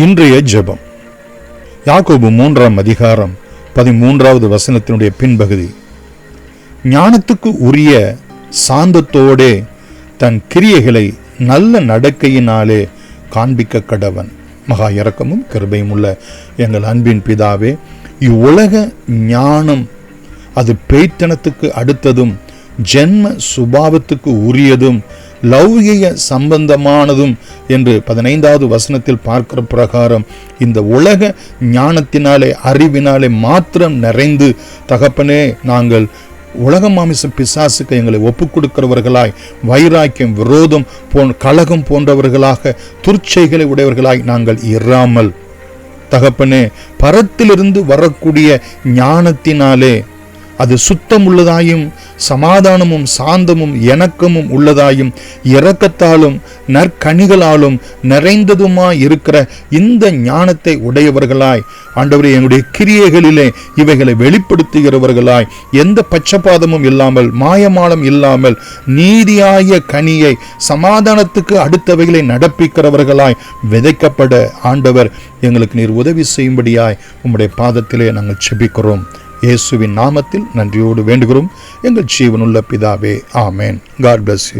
இன்றைய ஜெபம் யாக்கோபு 3ஆம் அதிகாரம் 13வது வசனத்தினுடைய பின்பகுதி. ஞானத்துக்கு உரிய சாந்தத்தோடே தன் கிரியைகளை நல்ல நடக்கையினாலே காண்பிக்க கடவன். மகா இரக்கமும் கிருபையும் உள்ள எங்கள் அன்பின் பிதாவே, இவ்வுலக ஞானம் அது பேய்த்தனத்துக்கு அடுத்ததும் ஜென்ம சுபாவத்துக்கு உரியதும் லௌகிக சம்பந்தமானதும் என்று 15வது வசனத்தில் பார்க்கிற பிரகாரம் இந்த உலக ஞானத்தினாலே அறிவினாலே மாத்திரம் நிறைந்து தகப்பனே, நாங்கள் உலக மாமிச பிசாசுக்கு எங்களை ஒப்புக் கொடுக்கிறவர்களாய், வைராக்கியம், விரோதம் கலகம் போன்றவர்களாக, துர்ச்சைகளை உடையவர்களாய் நாங்கள் இராமல் தகப்பனே, பரத்திலிருந்து வரக்கூடிய ஞானத்தினாலே அது சுத்தமுள்ளதாயும் சமாதானமும் சாந்தமும் இணக்கமும் உள்ளதாயும் இரக்கத்தாலும் நற்கனிகளாலும் நிறைந்ததுமாய் இருக்கிற இந்த ஞானத்தை உடையவர்களாய் ஆண்டவரே, எங்களுடைய கிரியைகளிலே இவைகளை வெளிப்படுத்துகிறவர்களாய், எந்த பட்சபாதமும் இல்லாமல் மாயமாலம் இல்லாமல் நீதியாய கனியை சமாதானத்துக்கு அடுத்தவைகளை நடப்பிக்கிறவர்களாய் விதைக்கப்பட ஆண்டவர் எங்களுக்கு நீர் உதவி செய்யும்படியாய் உம்முடைய பாதத்திலே நாங்கள் செபிக்கிறோம். இயேசுவின் நாமத்தில் நன்றியோடு வேண்டுகிறோம் எங்கள் ஜீவனுள்ள பிதாவே, ஆமேன். God bless you.